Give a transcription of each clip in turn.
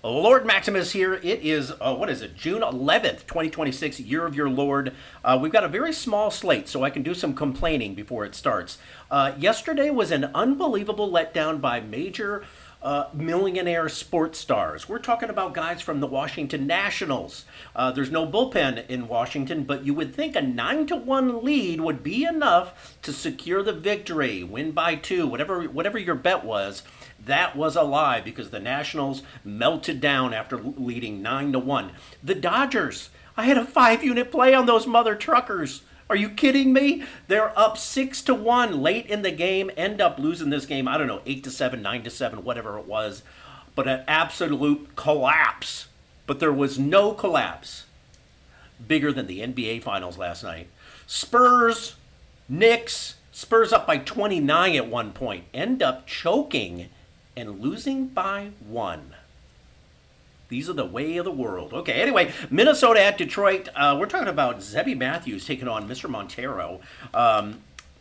Lord Maximus here. It is, what is it, June 11th, 2026, year of your Lord. We've got a very small slate, so I can do some complaining before it starts. Yesterday was an unbelievable letdown by major millionaire sports stars. We're talking about guys from the Washington Nationals. There's no bullpen in Washington, but you would think a 9-1 lead would be enough to secure the victory, win by two, whatever your bet was. That was a lie because the Nationals melted down after leading 9-1. The Dodgers, I had a 5-unit play on those mother truckers. Are you kidding me? They're up 6-1 late in the game, end up losing this game, I don't know, 8-7, 9-7, whatever it was. But an absolute collapse. But there was no collapse bigger than the NBA Finals last night. Spurs, Knicks, Spurs up by 29 at one point, end up choking and losing by one. These are the way of the world. Okay, anyway, Minnesota at Detroit. We're talking about Zebby Matthews taking on Mr. Montero.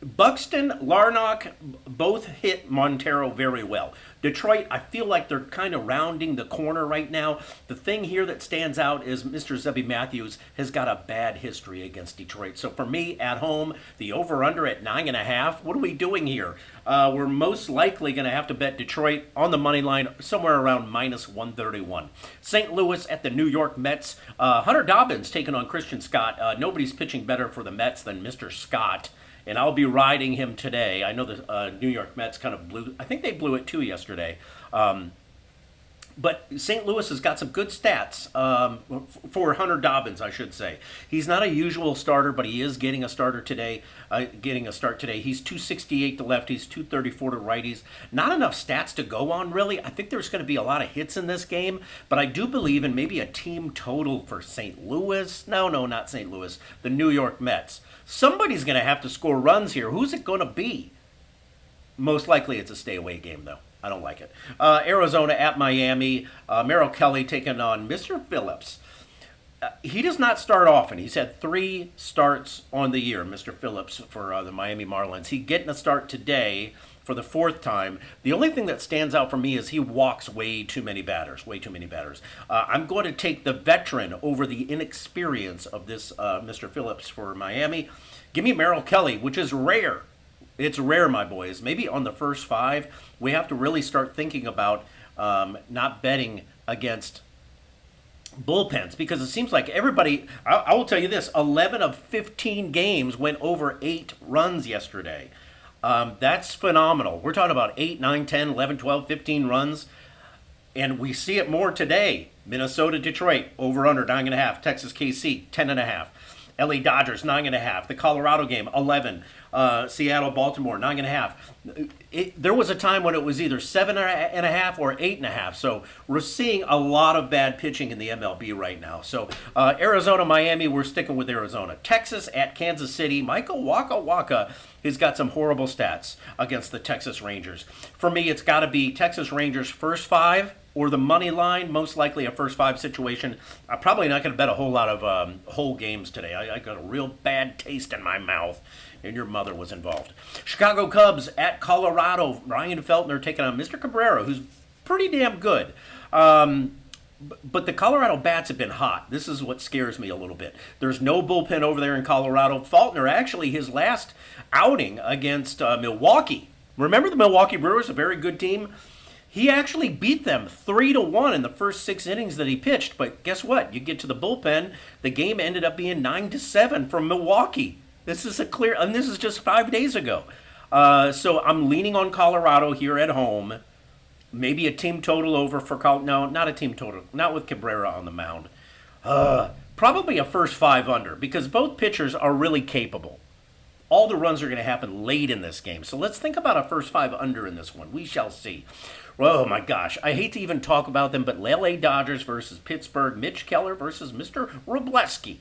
Buxton, Larnach both hit Montero very well. Detroit, I feel like they're kind of rounding the corner right now. The thing here that stands out is Mr. Zebby Matthews has got a bad history against Detroit. So for me, at home, the over-under at 9.5. What are we doing here? We're most likely going to have to bet Detroit on the money line somewhere around minus 131. St. Louis at the New York Mets. Hunter Dobbins taking on Christian Scott. Nobody's pitching better for the Mets than Mr. Scott. And I'll be riding him today. I know the New York Mets kind of blew. I think they blew it too yesterday. But St. Louis has got some good stats for Hunter Dobbins, I should say. He's not a usual starter, but he is getting a start today. He's 268 to lefties, 234 to righties. Not enough stats to go on, really. I think there's going to be a lot of hits in this game, but I do believe in maybe a team total for St. Louis. No, not St. Louis. The New York Mets. Somebody's going to have to score runs here. Who's it going to be? Most likely it's a stay-away game, though. I don't like it. Arizona at Miami. Merrill Kelly taking on Mr. Phillips. He does not start often. He's had 3 starts on the year, Mr. Phillips, for the Miami Marlins. He's getting a start today for the 4th time. The only thing that stands out for me is he walks way too many batters. I'm going to take the veteran over the inexperience of this Mr. Phillips for Miami. Give me Merrill Kelly, which is rare. It's rare, my boys. Maybe on the first 5, we have to really start thinking about not betting against bullpens because it seems like everybody, I will tell you this, 11 of 15 games went over 8 runs yesterday. That's phenomenal. We're talking about 8, 9, 10, 11, 12, 15 runs. And we see it more today. Minnesota, Detroit, over under 9.5. Texas, KC, 10.5. LA Dodgers, 9.5. The Colorado game, 11. Seattle, Baltimore, 9.5. There was a time when it was either 7.5 or 8.5. So we're seeing a lot of bad pitching in the MLB right now. So Arizona, Miami, we're sticking with Arizona. Texas at Kansas City. Michael Waka Waka has got some horrible stats against the Texas Rangers. For me, it's got to be Texas Rangers first 5 or the money line, most likely a first 5 situation. I'm probably not going to bet a whole lot of whole games today. I got a real bad taste in my mouth, and your mother was involved. Chicago Cubs at Colorado. Ryan Feltner taking on Mr. Cabrera, who's pretty damn good. But the Colorado bats have been hot. This is what scares me a little bit. There's no bullpen over there in Colorado. Feltner, actually, his last outing against Milwaukee. Remember the Milwaukee Brewers, a very good team? He actually beat them 3-1 in the first 6 innings that he pitched. But guess what? You get to the bullpen, the game ended up being 9-7 from Milwaukee. This is and this is just 5 days ago. So I'm leaning on Colorado here at home. Maybe a team total over for no, not a team total. Not with Cabrera on the mound. Probably a first 5 under because both pitchers are really capable. All the runs are going to happen late in this game. So let's think about a first 5 under in this one. We shall see. Oh my gosh, I hate to even talk about them, but LA Dodgers versus Pittsburgh, Mitch Keller versus Mr. Wroblewski.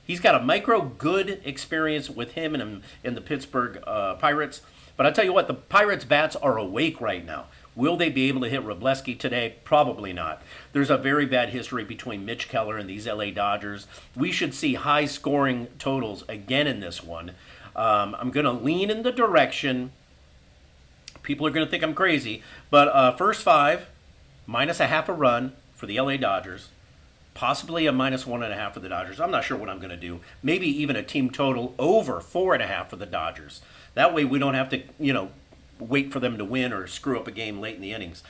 He's got a micro good experience with him and the Pittsburgh Pirates. But I tell you what, the Pirates bats are awake right now. Will they be able to hit Wroblewski today? Probably not. There's a very bad history between Mitch Keller and these LA Dodgers. We should see high scoring totals again in this one. I'm going to lean in the direction. People are going to think I'm crazy, but first 5, minus a half a run. for the LA Dodgers, possibly a -1.5 for the Dodgers. I'm not sure what I'm going to do. Maybe even a team total over 4.5 for the Dodgers. That way we don't have to, wait for them to win or screw up a game late in the innings.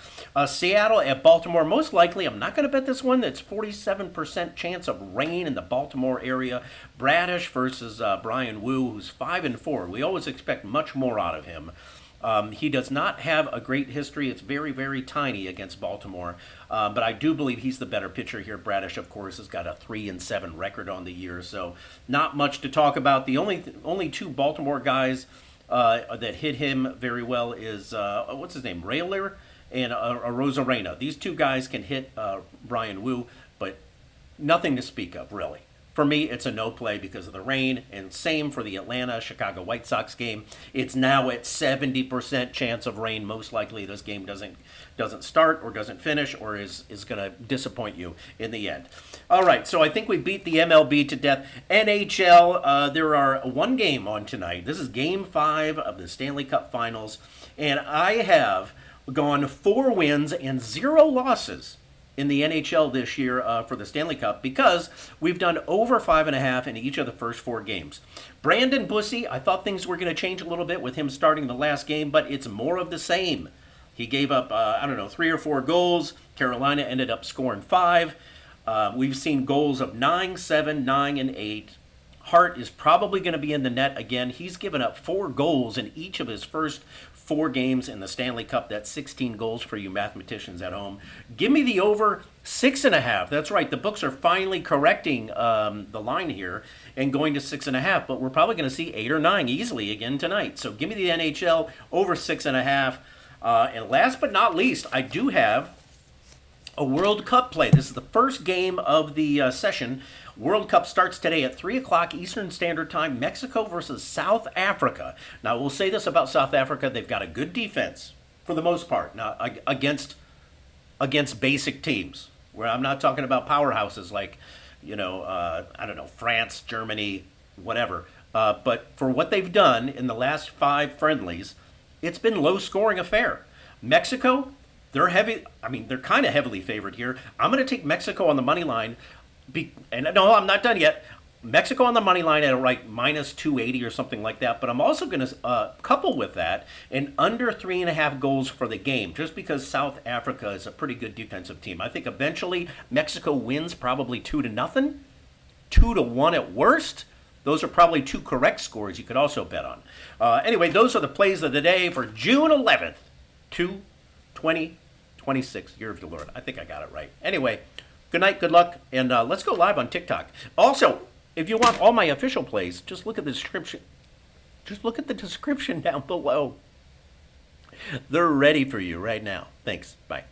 Seattle at Baltimore, most likely, I'm not going to bet this one. That's 47% chance of rain in the Baltimore area. Bradish versus Brian Wu, who's 5-4. We always expect much more out of him. He does not have a great history. It's very, very tiny against Baltimore. But I do believe he's the better pitcher here. Bradish, of course, has got a 3-7 record on the year, so not much to talk about. The only two Baltimore guys that hit him very well is, what's his name, Rayler and Rosarena. These two guys can hit Brian Wu, but nothing to speak of, really. For me, it's a no play because of the rain, and same for the Atlanta-Chicago White Sox game. It's now at 70% chance of rain. Most likely this game doesn't start or doesn't finish or is going to disappoint you in the end. All right, so I think we beat the MLB to death. NHL, there are one game on tonight. This is Game 5 of the Stanley Cup Finals, and I have gone 4 wins and 0 losses in the NHL this year for the Stanley Cup because we've done over 5.5 in each of the first 4 games. Brandon Bussi, I thought things were going to change a little bit with him starting the last game, but it's more of the same. He gave up, 3 or 4 goals. Carolina ended up scoring 5. We've seen goals of 9, 7, 9, and 8. Hart is probably going to be in the net again. He's given up 4 goals in each of his first 4 games in the Stanley Cup. That's 16 goals for you mathematicians at home. Give me the over 6.5. That's right. The books are finally correcting the line here and going to 6.5. But we're probably going to see 8 or 9 easily again tonight. So give me the NHL over 6.5. And last but not least, I do have a World Cup play. This is the first game of the session. World Cup starts today at 3 o'clock Eastern Standard Time. Mexico versus South Africa. Now, we'll say this about South Africa. They've got a good defense for the most part. Now, against basic teams, where I'm not talking about powerhouses like, France, Germany, whatever. But for what they've done in the last 5 friendlies, it's been low-scoring affair. Mexico, they're heavy. They're kind of heavily favored here. I'm going to take Mexico on the money line. And no, I'm not done yet. Mexico on the money line at -280 or something like that. But I'm also going to couple with that an under 3.5 goals for the game, just because South Africa is a pretty good defensive team. I think eventually Mexico wins probably 2-0, 2-1 at worst. Those are probably 2 correct scores you could also bet on. Anyway, those are the plays of the day for June 11th, 2026, year of the Lord. I think I got it right. Anyway, good night, good luck, and let's go live on TikTok. Also, if you want all my official plays, just look at the description. Just look at the description down below. They're ready for you right now. Thanks. Bye.